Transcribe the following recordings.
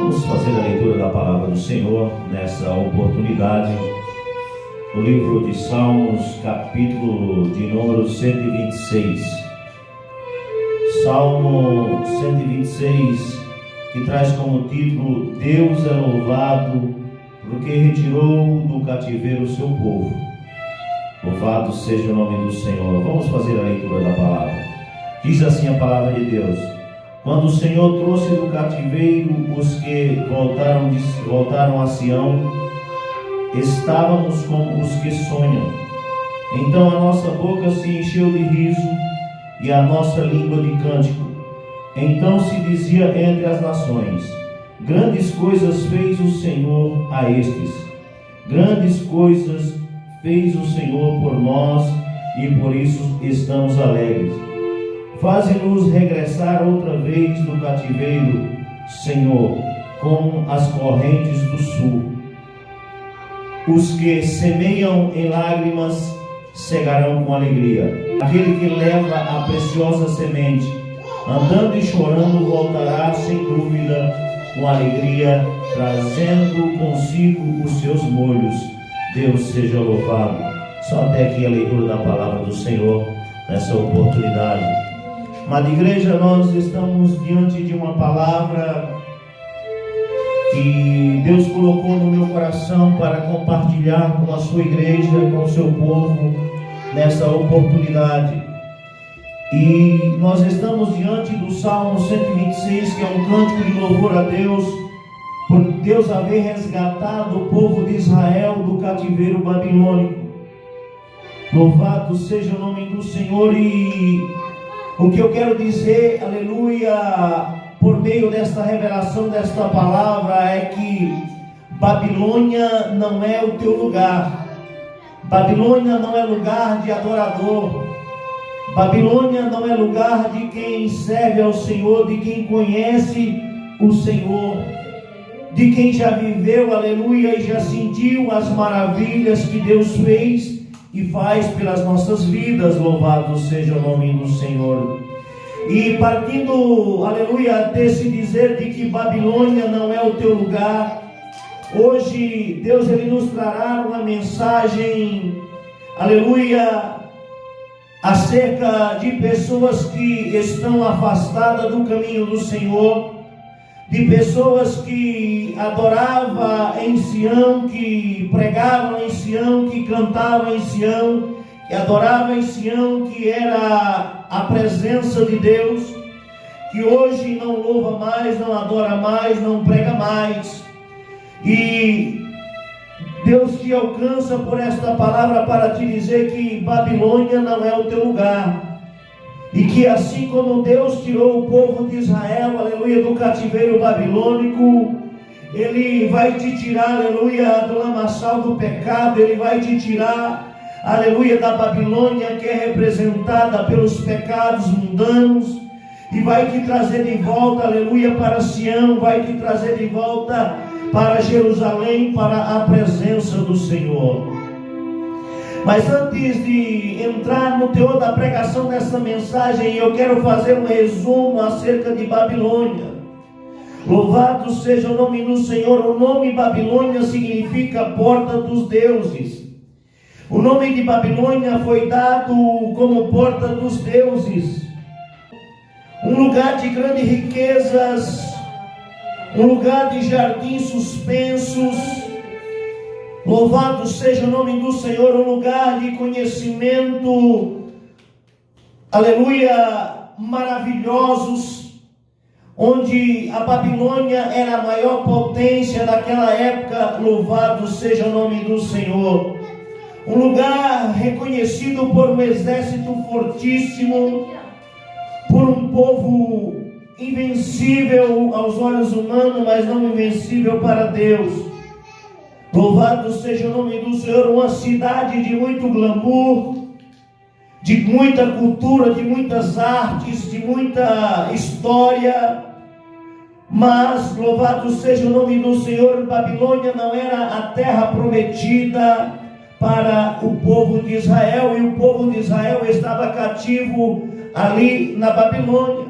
Vamos fazer a leitura da palavra do Senhor nessa oportunidade, no livro de Salmos, capítulo de número 126. Salmo 126, que traz como título: Deus é louvado porque retirou do cativeiro o seu povo. Louvado seja o nome do Senhor. Vamos fazer a leitura da palavra. Diz assim a palavra de Deus: quando o Senhor trouxe do cativeiro os que voltaram a Sião, estávamos como os que sonham. Então a nossa boca se encheu de riso e a nossa língua de cântico. Então se dizia entre as nações: grandes coisas fez o Senhor a estes. Grandes coisas fez o Senhor por nós e por isso estamos alegres. Faze-nos regressar outra vez do cativeiro, Senhor, como as correntes do sul. Os que semeiam em lágrimas cegarão com alegria. Aquele que leva a preciosa semente, andando e chorando, voltará sem dúvida com alegria, trazendo consigo os seus molhos. Deus seja louvado. Só até aqui a leitura da palavra do Senhor nessa oportunidade. Mas, igreja, nós estamos diante de uma palavra que Deus colocou no meu coração para compartilhar com a sua igreja, com o seu povo, nessa oportunidade. E nós estamos diante do Salmo 126, que é um cântico de louvor a Deus, por Deus haver resgatado o povo de Israel do cativeiro babilônico. Louvado seja o nome do Senhor. E o que eu quero dizer, aleluia, por meio desta revelação, desta palavra, é que Babilônia não é o teu lugar. Babilônia não é lugar de adorador. Babilônia não é lugar de quem serve ao Senhor, de quem conhece o Senhor, de quem já viveu, aleluia, e já sentiu as maravilhas que Deus fez e faz pelas nossas vidas. Louvado seja o nome do Senhor. E partindo, aleluia, desse dizer de que Babilônia não é o teu lugar, hoje Deus ele nos trará uma mensagem, aleluia, acerca de pessoas que estão afastadas do caminho do Senhor, de pessoas que adoravam em Sião, que pregavam em Sião, que cantavam em Sião, que adoravam em Sião, que era a presença de Deus, que hoje não louva mais, não adora mais, não prega mais. E Deus te alcança por esta palavra para te dizer que Babilônia não é o teu lugar. E que assim como Deus tirou o povo de Israel, aleluia, do cativeiro babilônico, Ele vai te tirar, aleluia, do lamaçal do pecado. Ele vai te tirar, aleluia, da Babilônia, que é representada pelos pecados mundanos, e vai te trazer de volta, aleluia, para Sião, vai te trazer de volta para Jerusalém, para a presença do Senhor. Mas antes de entrar no teor da pregação dessa mensagem, eu quero fazer um resumo acerca de Babilônia. Louvado seja o nome do Senhor. O nome Babilônia significa porta dos deuses. O nome de Babilônia foi dado como porta dos deuses. Um lugar de grandes riquezas, um lugar de jardins suspensos. Louvado seja o nome do Senhor, um lugar de conhecimento, aleluia, maravilhosos, onde a Babilônia era a maior potência daquela época. Louvado seja o nome do Senhor. Um lugar reconhecido por um exército fortíssimo, por um povo invencível aos olhos humanos, mas não invencível para Deus. Louvado seja o nome do Senhor. Uma cidade de muito glamour, de muita cultura, de muitas artes, de muita história. Mas, louvado seja o nome do Senhor, Babilônia não era a terra prometida para o povo de Israel. E o povo de Israel estava cativo ali na Babilônia.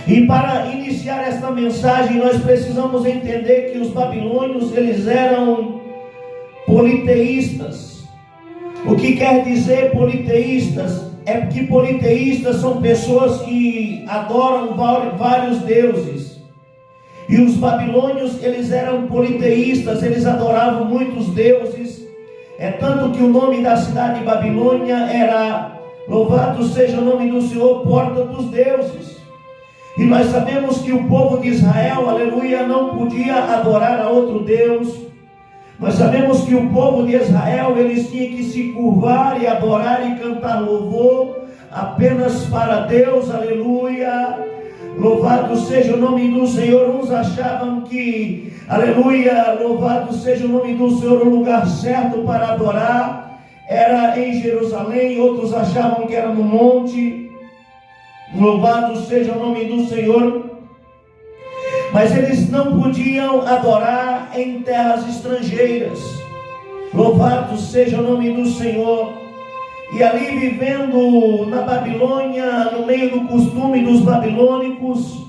E para iniciar esta mensagem, nós precisamos entender que os babilônios, eles eram politeístas. O que quer dizer politeístas? É que politeístas são pessoas que adoram vários deuses. E os babilônios, eles eram politeístas, eles adoravam muitos deuses. É tanto que o nome da cidade de Babilônia era, louvado seja o nome do Senhor, porta dos deuses. E nós sabemos que o povo de Israel, aleluia, não podia adorar a outro Deus. Nós sabemos que o povo de Israel, eles tinham que se curvar e adorar e cantar louvor apenas para Deus, aleluia. Louvado seja o nome do Senhor. Uns achavam que, aleluia, louvado seja o nome do Senhor, o lugar certo para adorar era em Jerusalém. Outros achavam que era no monte. Louvado seja o nome do Senhor. Mas eles não podiam adorar em terras estrangeiras. Louvado seja o nome do Senhor. E ali vivendo na Babilônia, no meio do costume dos babilônicos,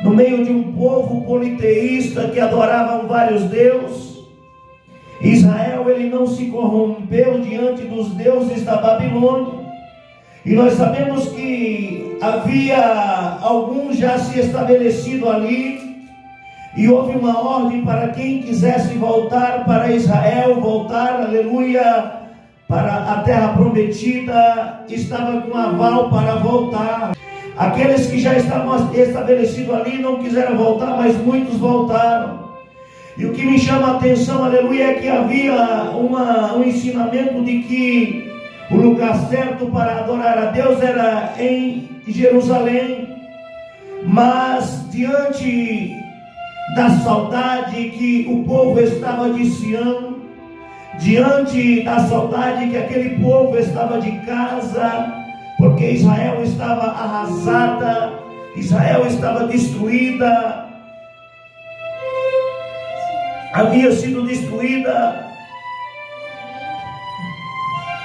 no meio de um povo politeísta que adoravam vários deuses, Israel, ele não se corrompeu diante dos deuses da Babilônia. E nós sabemos que havia alguns já se estabelecido ali, e houve uma ordem para quem quisesse voltar para Israel, voltar, aleluia, para a terra prometida, estava com aval para voltar. Aqueles que já estavam estabelecidos ali não quiseram voltar, mas muitos voltaram. E o que me chama a atenção, aleluia, é que havia um ensinamento de que o lugar certo para adorar a Deus era em Jerusalém. Mas diante da saudade que o povo estava de Sião, diante da saudade que aquele povo estava de casa, porque Israel estava arrasada, Israel estava destruída, havia sido destruída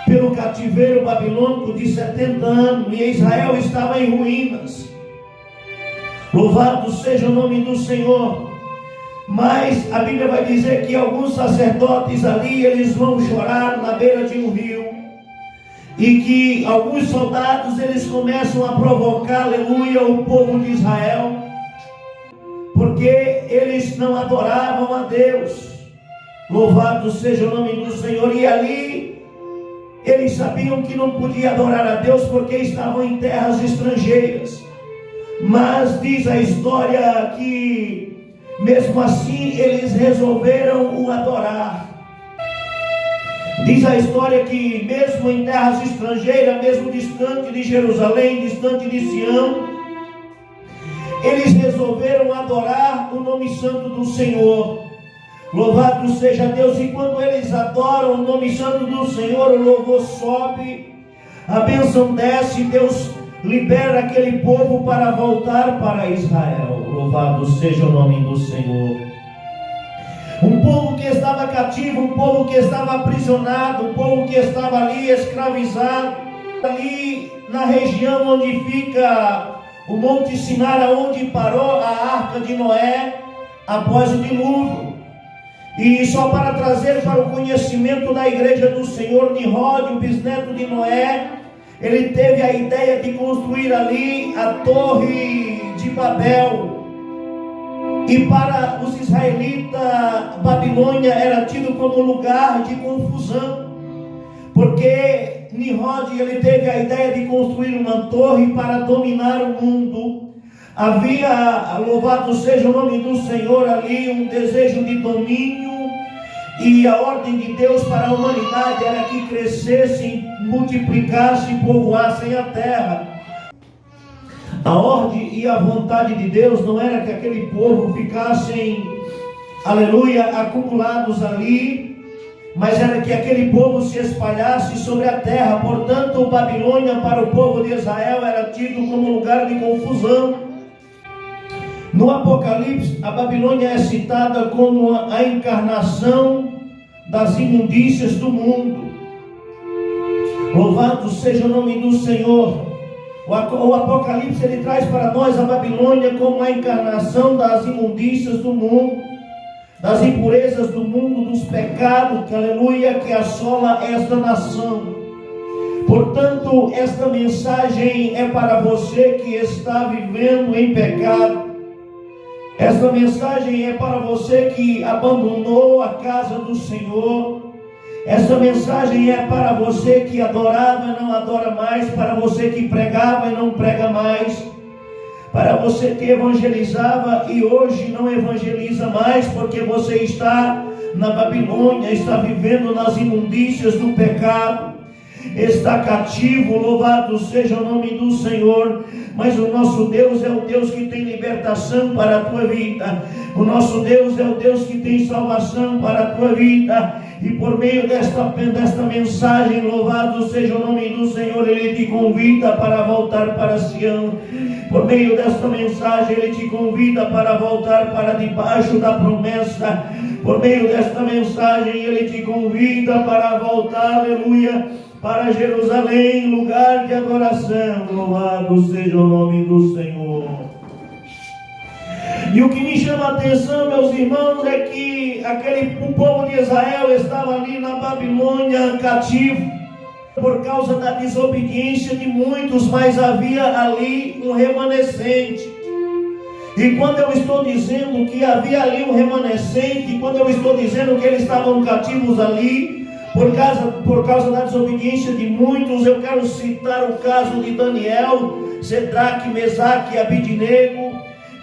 pelo cativeiro babilônico de 70 anos, e Israel estava em ruínas. Louvado seja o nome do Senhor. Mas a Bíblia vai dizer que alguns sacerdotes ali, eles vão chorar na beira de um rio, e que alguns soldados, eles começam a provocar, aleluia, o povo de Israel, porque eles não adoravam a Deus. Louvado seja o nome do Senhor. E ali eles sabiam que não podia adorar a Deus porque estavam em terras estrangeiras. Mas diz a história que mesmo assim eles resolveram o adorar. Diz a história que mesmo em terras estrangeiras, mesmo distante de Jerusalém, distante de Sião, eles resolveram adorar o nome santo do Senhor. Louvado seja Deus. E quando eles adoram o nome santo do Senhor, o louvor sobe, a bênção desce, Deus libera aquele povo para voltar para Israel. Louvado seja o nome do Senhor. Um povo que estava cativo, um povo que estava aprisionado, um povo que estava ali escravizado, ali na região onde fica o Monte Sinai, onde parou a arca de Noé após o dilúvio. E só para trazer para o conhecimento da igreja do Senhor, Nimrod, o bisneto de Noé, ele teve a ideia de construir ali a Torre de Babel. E para os israelitas, Babilônia era tido como lugar de confusão, porque Nimrod, ele teve a ideia de construir uma torre para dominar o mundo. Havia, louvado seja o nome do Senhor, ali um desejo de domínio, e a ordem de Deus para a humanidade era que crescessem, multiplicassem e povoassem a terra. A ordem e a vontade de Deus não era que aquele povo ficassem, aleluia, acumulados ali, mas era que aquele povo se espalhasse sobre a terra. Portanto, Babilônia para o povo de Israel era tido como lugar de confusão. No Apocalipse, a Babilônia é citada como a encarnação das imundícias do mundo. Louvado seja o nome do Senhor. O Apocalipse ele traz para nós a Babilônia como a encarnação das imundícias do mundo, das impurezas do mundo, dos pecados, que, aleluia, que assola esta nação. Portanto, esta mensagem é para você que está vivendo em pecado. Esta mensagem é para você que abandonou a casa do Senhor. Esta mensagem é para você que adorava e não adora mais, para você que pregava e não prega mais, para você que evangelizava e hoje não evangeliza mais, porque você está na Babilônia, está vivendo nas imundícias do pecado, está cativo. Louvado seja o nome do Senhor. Mas o nosso Deus é o Deus que tem libertação para a tua vida. O nosso Deus é o Deus que tem salvação para a tua vida. E por meio desta mensagem, louvado seja o nome do Senhor, Ele te convida para voltar para Sião. Por meio desta mensagem, Ele te convida para voltar para debaixo da promessa. Por meio desta mensagem, Ele te convida para voltar, aleluia, para Jerusalém, lugar de adoração. Louvado seja o nome do Senhor. E o que me chama a atenção, meus irmãos, é que o povo de Israel estava ali na Babilônia cativo por causa da desobediência de muitos, mas havia ali um remanescente. E quando eu estou dizendo que havia ali um remanescente, quando eu estou dizendo que eles estavam cativos ali por causa da desobediência de muitos, eu quero citar o caso de Daniel, Sedraque, Mesaque e Abidnego,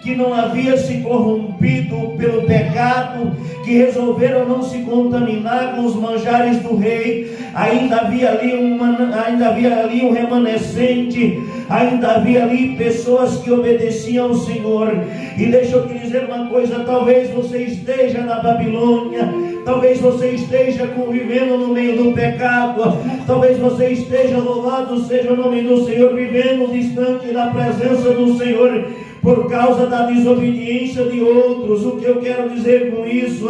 que não havia se corrompido pelo pecado, que resolveram não se contaminar com os manjares do rei. Ainda havia ali um remanescente, ainda havia ali pessoas que obedeciam ao Senhor. E deixa eu te dizer uma coisa: talvez você esteja na Babilônia, talvez você esteja convivendo no meio do pecado, talvez você esteja, louvado seja o nome do Senhor, vivendo distante da presença do Senhor por causa da desobediência de outros. O que eu quero dizer com isso?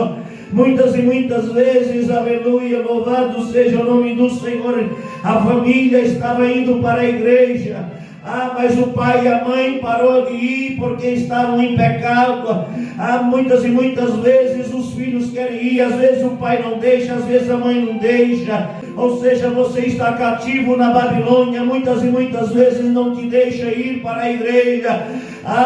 Muitas e muitas vezes, aleluia, louvado seja o nome do Senhor, a família estava indo para a igreja, mas o pai e a mãe parou de ir porque estavam em pecado. Muitas e muitas vezes os filhos querem ir, às vezes o pai não deixa, às vezes a mãe não deixa. Ou seja, você está cativo na Babilônia, muitas e muitas vezes não te deixa ir para a igreja.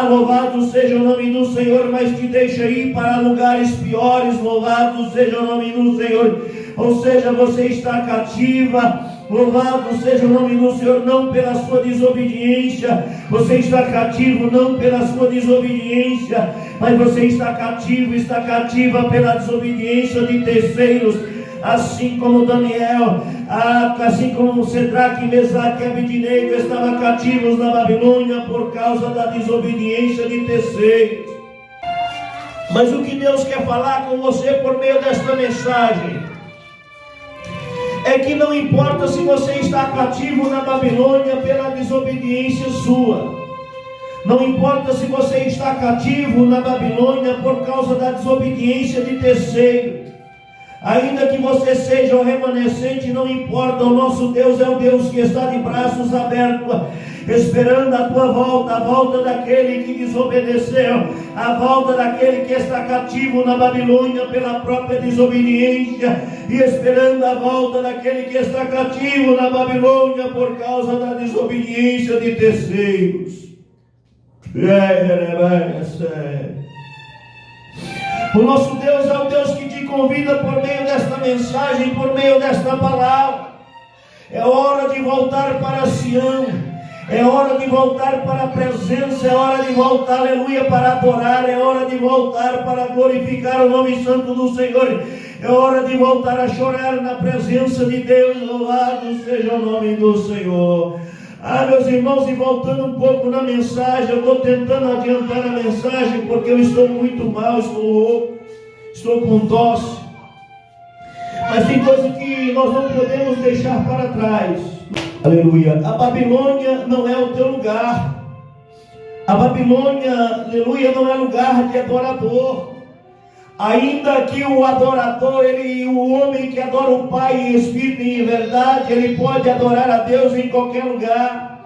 Louvado seja o nome do Senhor, mas te deixa ir para lugares piores. Louvado seja o nome do Senhor. Ou seja, você está cativa. Louvado seja o nome do Senhor, não pela sua desobediência. Você está cativo não pela sua desobediência, mas você está cativo, está cativa pela desobediência de terceiros. Assim como Daniel, assim como Sedraque, Mesaque e Abidnego estavam cativos na Babilônia por causa da desobediência de terceiros. Mas o que Deus quer falar com você por meio desta mensagem é que não importa se você está cativo na Babilônia pela desobediência sua, não importa se você está cativo na Babilônia por causa da desobediência de terceiro, ainda que você seja o remanescente, não importa. O nosso Deus é o Deus que está de braços abertos, esperando a tua volta, a volta daquele que desobedeceu, a volta daquele que está cativo na Babilônia pela própria desobediência, e esperando a volta daquele que está cativo na Babilônia por causa da desobediência de terceiros. O nosso Deus é o Deus que te convida por meio desta mensagem, por meio desta palavra. É hora de voltar para Sião, é hora de voltar para a presença, é hora de voltar, aleluia, para adorar, é hora de voltar para glorificar o nome santo do Senhor, é hora de voltar a chorar na presença de Deus. Louvado seja o nome do Senhor. Meus irmãos, e voltando um pouco na mensagem, eu estou tentando adiantar a mensagem porque eu estou muito mal, estou rouco, estou com tosse. Mas tem coisa que nós não podemos deixar para trás. Aleluia. A Babilônia não é o teu lugar. A Babilônia, aleluia, não é lugar de adorador. Ainda que o adorador, o homem que adora o Pai em espírito e em verdade, ele pode adorar a Deus em qualquer lugar.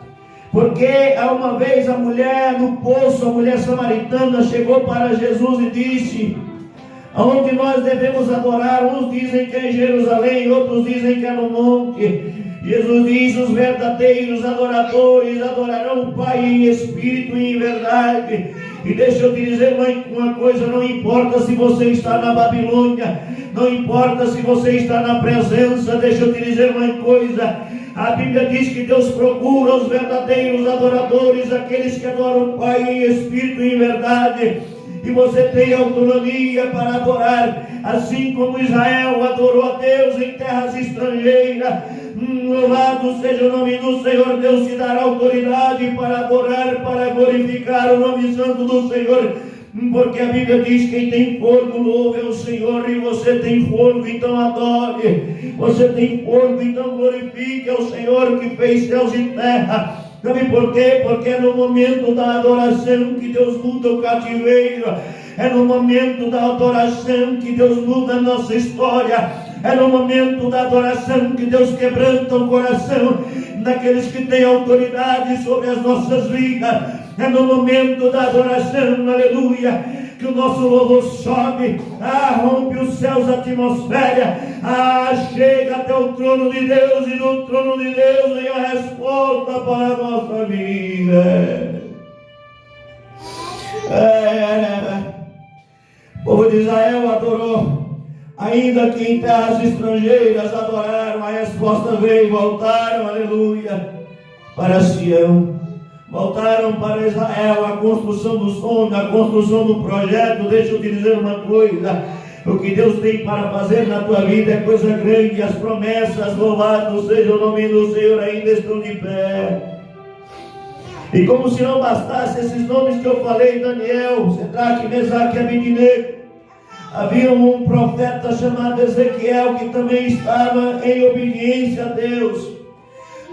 Porque uma vez a mulher no poço, a mulher samaritana, chegou para Jesus e disse: aonde nós devemos adorar? Uns dizem que é em Jerusalém, outros dizem que é no monte. Jesus diz: os verdadeiros adoradores adorarão o Pai em espírito e em verdade. E deixa eu te dizer uma coisa: não importa se você está na Babilônia, não importa se você está na presença, deixa eu te dizer uma coisa: a Bíblia diz que Deus procura os verdadeiros adoradores, aqueles que adoram o Pai em espírito e em verdade. E você tem autonomia para adorar, assim como Israel adorou a Deus em terras estrangeiras. Louvado seja o nome do Senhor. Deus te dará autoridade para adorar, para glorificar o nome santo do Senhor. Porque a Bíblia diz: quem tem fogo louve ao Senhor. E você tem fogo, então adore. Você tem fogo, então glorifique ao Senhor que fez céus e terra. Sabe por quê? Porque é no momento da adoração que Deus muda o cativeiro. É no momento da adoração que Deus muda a nossa história. É no momento da adoração que Deus quebranta o coração daqueles que têm autoridade sobre as nossas vidas. É no momento da adoração, aleluia, que o nosso louvor sobe, rompe os céus, a atmosfera, chega até o trono de Deus, e no trono de Deus vem a resposta para a nossa vida. O povo de Israel adorou, ainda que em terras estrangeiras adoraram, a resposta veio, voltaram, aleluia, para Sião. Voltaram para Israel, a construção do sonho, a construção do projeto. Deixa eu te dizer uma coisa: o que Deus tem para fazer na tua vida é coisa grande. As promessas, louvado seja o nome do Senhor, ainda estão de pé. E como se não bastasse esses nomes que eu falei, Daniel, Sedraque, Mesaque e Abednego, havia um profeta chamado Ezequiel que também estava em obediência a Deus.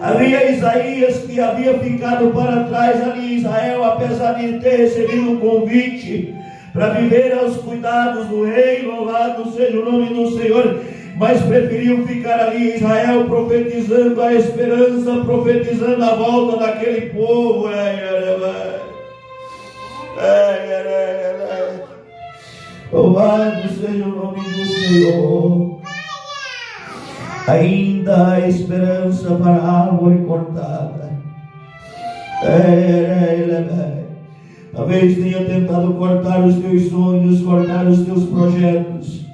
Havia Isaías que havia ficado para trás ali em Israel, apesar de ter recebido um convite para viver aos cuidados do rei, louvado seja o nome do Senhor, mas preferiu ficar ali em Israel, profetizando a esperança, profetizando a volta daquele povo. Louvado seja o nome do Senhor. Ainda há esperança para a árvore cortada. Talvez tenha tentado cortar os teus sonhos, cortar os teus projetos.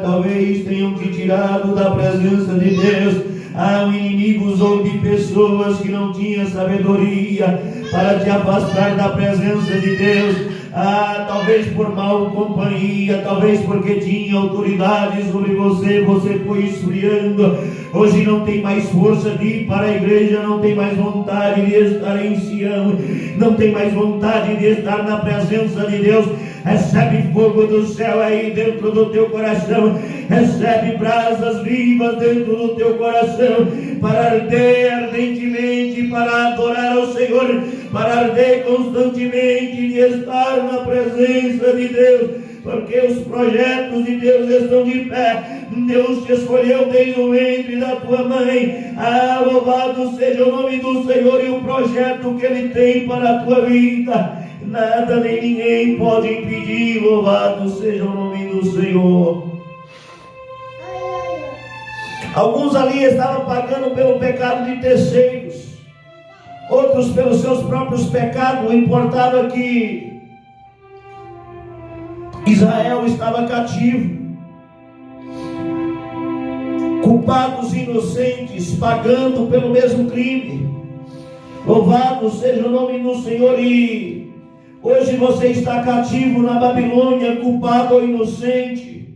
Talvez tenham te tirado da presença de Deus. Um inimigo usou de pessoas que não tinham sabedoria para te afastar da presença de Deus. Talvez por mal companhia, talvez porque tinha autoridade sobre você, você foi esfriando. Hoje não tem mais força de ir para a igreja, não tem mais vontade de estar em Sião, não tem mais vontade de estar na presença de Deus. Recebe fogo do céu aí dentro do teu coração, recebe brasas vivas dentro do teu coração, para arder ardentemente, para adorar ao Senhor, para arder constantemente de estar na presença de Deus, porque os projetos de Deus estão de pé. Deus te escolheu desde o ventre da tua mãe. Louvado seja o nome do Senhor e o projeto que Ele tem para a tua vida. Nada nem ninguém pode impedir. Louvado seja o nome do Senhor. Alguns ali estavam pagando pelo pecado de terceiros, outros pelos seus próprios pecados. O importava que Israel estava cativo, culpados inocentes pagando pelo mesmo crime. Louvado seja o nome do Senhor. E hoje você está cativo na Babilônia, culpado ou inocente,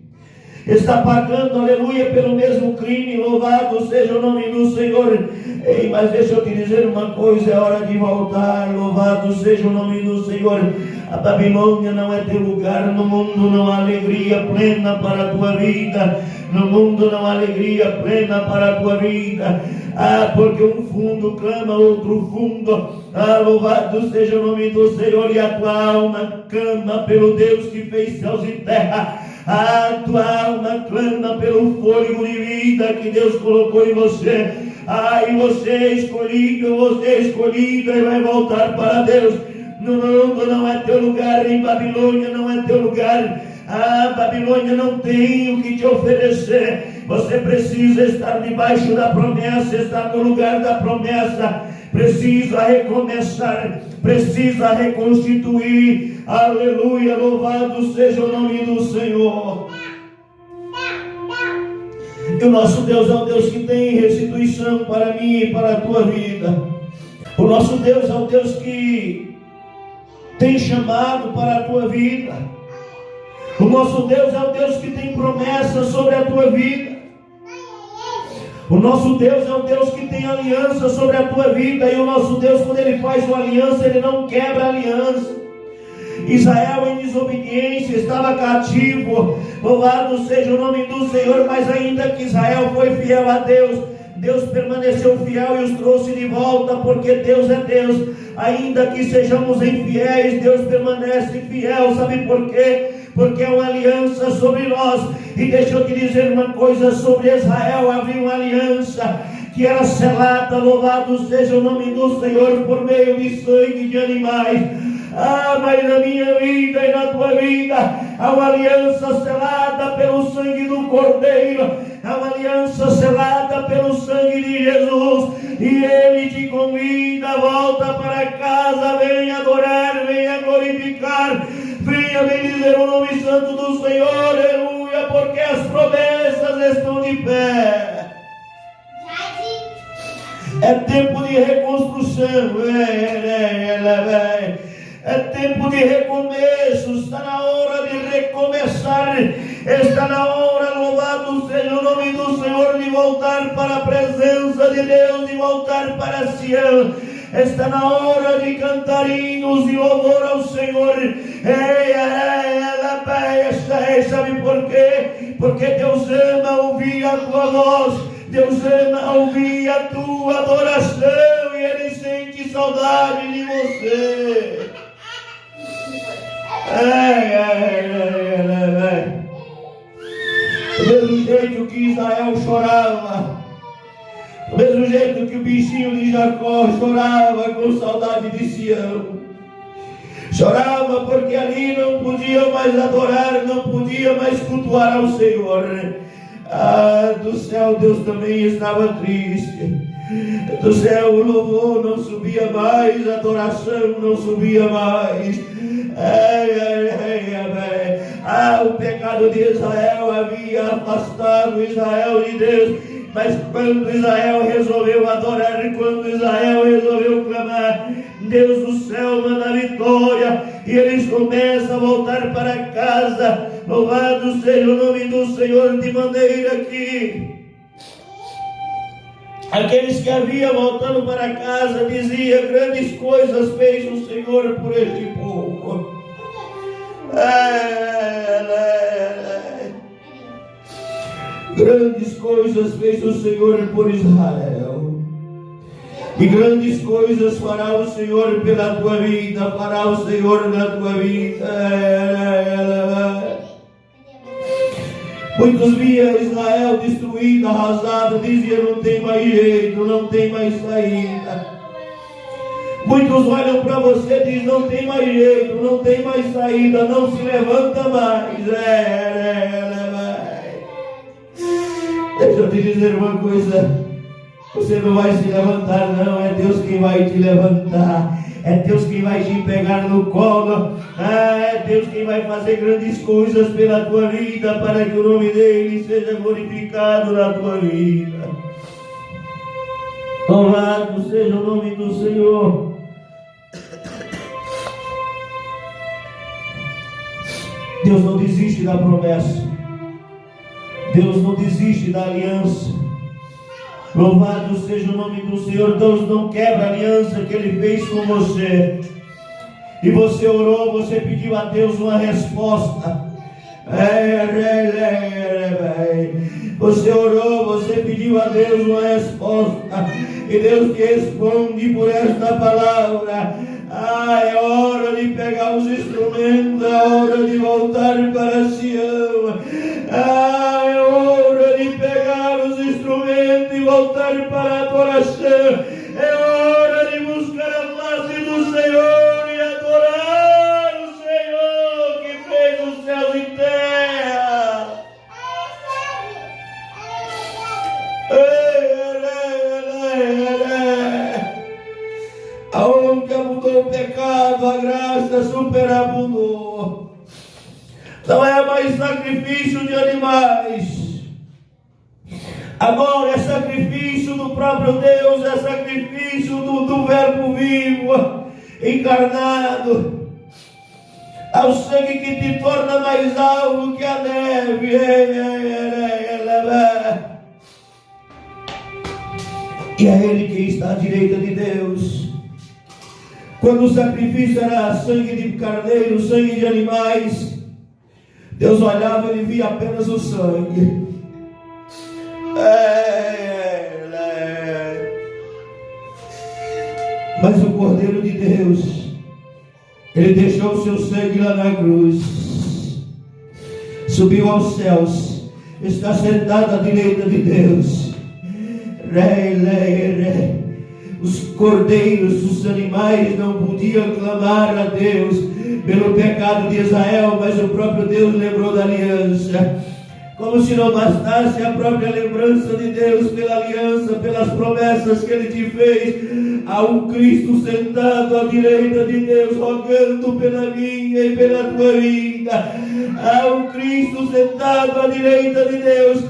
está pagando, aleluia, pelo mesmo crime. Louvado seja o nome do Senhor. Ei, mas deixa eu te dizer uma coisa: é hora de voltar. Louvado seja o nome do Senhor. A Babilônia não é teu lugar. No mundo não há alegria plena para a tua vida. No mundo não há alegria plena para a tua vida. Porque um fundo clama outro fundo. Louvado seja o nome do Senhor. E a tua alma clama pelo Deus que fez céus e terra. A tua alma clama pelo fôlego de vida que Deus colocou em você. Ai, você é escolhido e vai voltar para Deus. Não é teu lugar em Babilônia, não é teu lugar. Babilônia não tem o que te oferecer. Você precisa estar debaixo da promessa, estar no lugar da promessa. Precisa recomeçar, precisa reconstituir. Aleluia, louvado seja o nome do Senhor. E o nosso Deus é um Deus que tem restituição para mim e para a tua vida. O nosso Deus é um Deus que tem chamado para a tua vida. O nosso Deus é um Deus que tem promessas sobre a tua vida. O nosso Deus é um Deus que tem aliança sobre a tua vida. E o nosso Deus, quando Ele faz uma aliança, Ele não quebra a aliança. Israel em desobediência estava cativo. Louvado seja o nome do Senhor. Mas ainda que Israel foi fiel a Deus, Deus permaneceu fiel e os trouxe de volta, porque Deus é Deus. Ainda que sejamos infiéis, Deus permanece fiel. Sabe por quê? Porque é uma aliança sobre nós. E deixa eu te dizer uma coisa sobre Israel. Havia uma aliança que era selada, louvado seja o nome do Senhor, por meio de sangue de animais. Mas na minha vida e na tua vida há uma aliança selada pelo sangue do Cordeiro. Há uma aliança selada pelo sangue de Jesus. E Ele te convida, volta para casa, venha adorar, venha glorificar, venha bendizer o nome santo do Senhor, aleluia, porque as promessas estão de pé. É tempo de reconstrução, é tempo de recomeço, está na hora de recomeçar, está na hora, louvado seja o nome do Senhor, de voltar para a presença de Deus, de voltar para Sião. Está na hora de cantar hinos e louvor ao Senhor. Sabe por quê? Porque Deus ama ouvir a tua voz, Deus ama ouvir a tua adoração, e Ele sente saudade de você. Do mesmo jeito que Israel chorava, do mesmo jeito que o bichinho de Jacó chorava com saudade de Sião, chorava porque ali não podia mais adorar, não podia mais cultuar ao Senhor. Do céu Deus também estava triste. Do céu o louvor não subia mais, a adoração não subia mais. O pecado de Israel havia afastado Israel de Deus. Mas quando Israel resolveu adorar, quando Israel resolveu clamar, Deus do céu manda vitória, e eles começam a voltar para casa. Louvado seja o nome do Senhor, de maneira que aqueles que haviam voltando para casa diziam: grandes coisas fez o Senhor por este povo. Grandes coisas fez o Senhor por Israel, e grandes coisas fará o Senhor pela tua vida, fará o Senhor na tua vida. Muitos viam Israel destruído, arrasado, diziam: não tem mais jeito, não tem mais saída. Muitos olham para você e dizem: não tem mais jeito, não tem mais saída, não se levanta mais. Deixa eu te dizer uma coisa: você não vai se levantar, não. É Deus quem vai te levantar, é Deus quem vai te pegar no colo. É Deus quem vai fazer grandes coisas pela tua vida, para que o nome dele seja glorificado na tua vida. Louvado seja o nome do Senhor. Deus não desiste da promessa, Deus não desiste da aliança. Louvado seja o nome do Senhor. Deus não quebra a aliança que Ele fez com você. E você orou, você pediu a Deus uma resposta. Você orou, você pediu a Deus uma resposta, e Deus te responde por esta palavra. É hora de pegar os instrumentos, é hora de voltar para Sião. É hora de pegar os instrumentos e voltar para a adoração. É hora de buscar a face do Senhor e adorar o Senhor que fez os céus e terra. Aonde abundou o pecado, a graça superabundou. Não é mais sacrifício de animais. Agora é sacrifício do próprio Deus, é sacrifício do Verbo vivo, encarnado. É o sangue que te torna mais alvo que a neve. E é Ele que está à direita de Deus. Quando o sacrifício era sangue de carneiro, sangue de animais, Deus olhava e via apenas o sangue. Mas o Cordeiro de Deus, Ele deixou o seu sangue lá na cruz, subiu aos céus, está sentado à direita de Deus. Os cordeiros, os animais não podiam clamar a Deus pelo pecado de Israel, mas o próprio Deus lembrou da aliança. Como se não bastasse a própria lembrança de Deus pela aliança, pelas promessas que Ele te fez, há um Cristo sentado à direita de Deus, rogando pela minha e pela tua vida. Há um Cristo sentado à direita de Deus,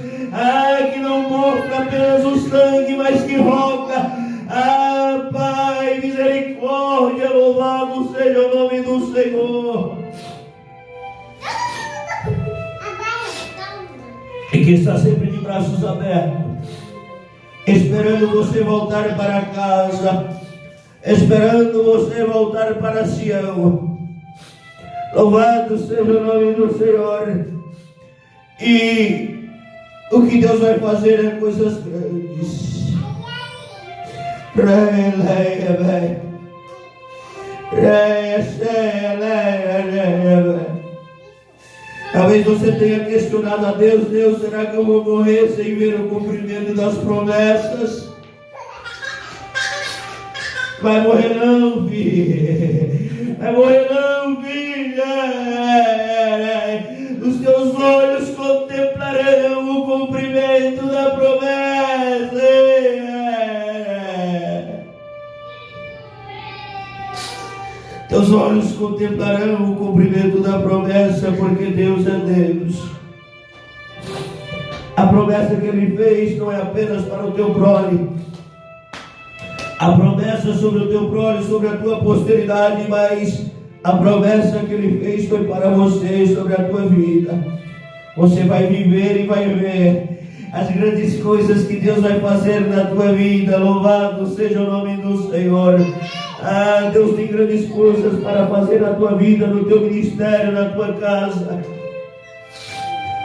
que não mostra apenas o sangue, mas que roga. Pai, misericórdia, louvado seja o nome do Senhor. E que está sempre de braços abertos, esperando você voltar para casa, esperando você voltar para Sião. Louvado seja o nome do Senhor. E o que Deus vai fazer é coisas grandes. Talvez você tenha questionado a Deus: Deus, será que eu vou morrer sem ver o cumprimento das promessas? Vai morrer não, filho. Vai morrer não, filha. Os teus olhos contemplarão o cumprimento da promessa. Teus olhos contemplarão o cumprimento da promessa, porque Deus é Deus. A promessa que Ele fez não é apenas para o teu prole. A promessa sobre o teu prole, sobre a tua posteridade, mas a promessa que Ele fez foi para você, sobre a tua vida. Você vai viver e vai ver as grandes coisas que Deus vai fazer na tua vida. Louvado seja o nome do Senhor. Deus tem grandes coisas para fazer na tua vida, no teu ministério, na tua casa.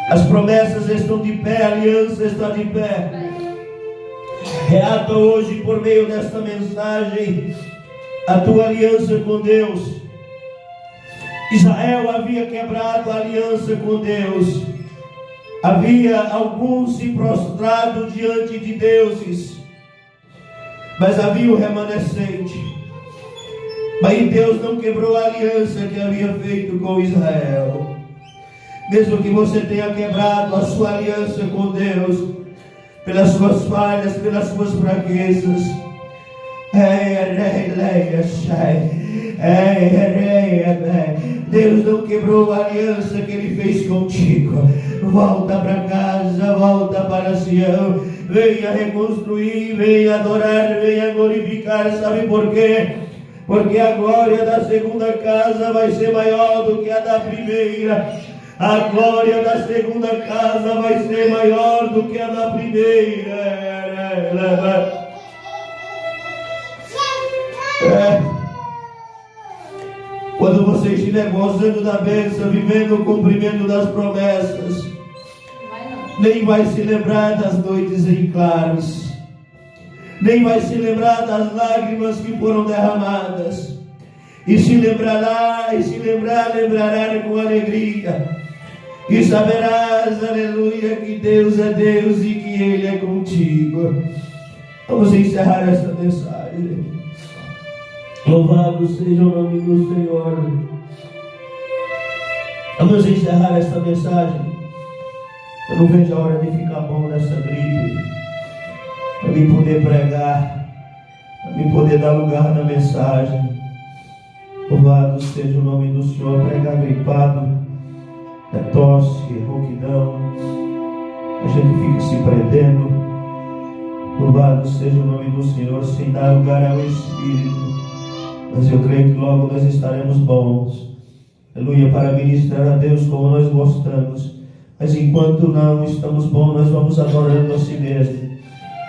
As promessas estão de pé, a aliança está de pé. Reata hoje, por meio desta mensagem, a tua aliança com Deus. Israel havia quebrado a aliança com Deus. Havia alguns se prostrado diante de deuses, mas havia o remanescente. Mas Deus não quebrou a aliança que havia feito com Israel. Mesmo que você tenha quebrado a sua aliança com Deus, pelas suas falhas, pelas suas fraquezas, Deus não quebrou a aliança que Ele fez contigo. Volta para casa, volta para Sião, venha reconstruir, venha adorar, venha glorificar. Sabe por quê? Porque a glória da segunda casa vai ser maior do que a da primeira. A glória da segunda casa vai ser maior do que a da primeira. Quando você estiver gozando da bênção, vivendo o cumprimento das promessas, nem vai se lembrar das noites em claros, nem vai se lembrar das lágrimas que foram derramadas, e se lembrará, lembrará com alegria, e saberás, aleluia, que Deus é Deus e que Ele é contigo. Vamos encerrar esta mensagem. Louvado seja o nome do Senhor. Vamos encerrar esta mensagem. Eu não vejo a hora de ficar bom nessa gripe, para mim poder pregar, para mim poder dar lugar na mensagem. Louvado seja o nome do Senhor. Pregar gripado é tosse, é rouquidão, a gente fica se prendendo. Louvado seja o nome do Senhor, sem dar lugar ao Espírito. Mas eu creio que logo nós estaremos bons, aleluia, para ministrar a Deus como nós gostamos. Mas enquanto não estamos bons, nós vamos adorando a si mesmo,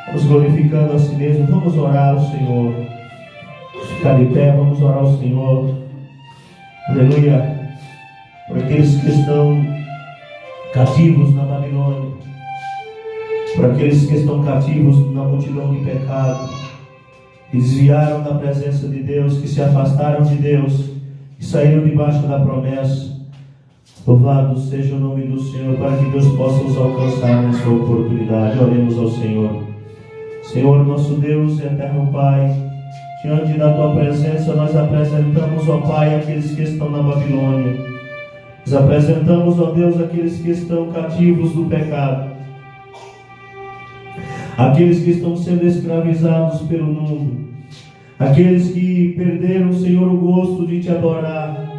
vamos glorificando a si mesmo. Vamos orar ao Senhor, vamos ficar de pé, vamos orar ao Senhor, aleluia, por aqueles que estão cativos na Babilônia, por aqueles que estão cativos na multidão de pecado, que desviaram da presença de Deus, que se afastaram de Deus, que saíram debaixo da promessa. Louvado seja o nome do Senhor, para que Deus possa os alcançar nessa oportunidade. Oremos ao Senhor. Senhor, nosso Deus e eterno Pai, diante da Tua presença nós apresentamos, ó Pai, aqueles que estão na Babilônia. Nós apresentamos, ó Deus, aqueles que estão cativos do pecado, aqueles que estão sendo escravizados pelo mundo, aqueles que perderam, Senhor, o gosto de Te adorar,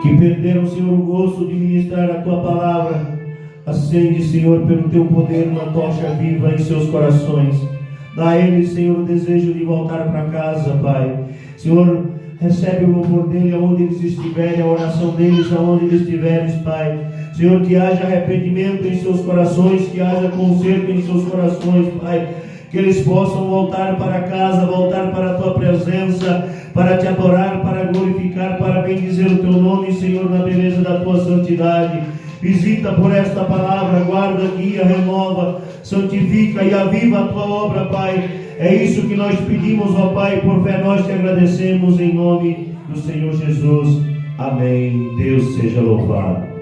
que perderam, Senhor, o gosto de ministrar a Tua palavra. Acende, Senhor, pelo Teu poder, uma tocha viva em seus corações. Dá a eles, Senhor, o desejo de voltar para casa, Pai. Senhor, recebe o louvor dele aonde eles estiverem, a oração deles aonde eles estiverem, Pai. Senhor, que haja arrependimento em seus corações, que haja conserto em seus corações, Pai. Que eles possam voltar para casa, voltar para a Tua presença, para Te adorar, para glorificar, para bendizer o Teu nome, Senhor, na beleza da Tua santidade. Visita por esta palavra, guarda, guia, renova, santifica e aviva a Tua obra, Pai. É isso que nós pedimos, ó Pai, por fé nós Te agradecemos em nome do Senhor Jesus. Amém. Deus seja louvado.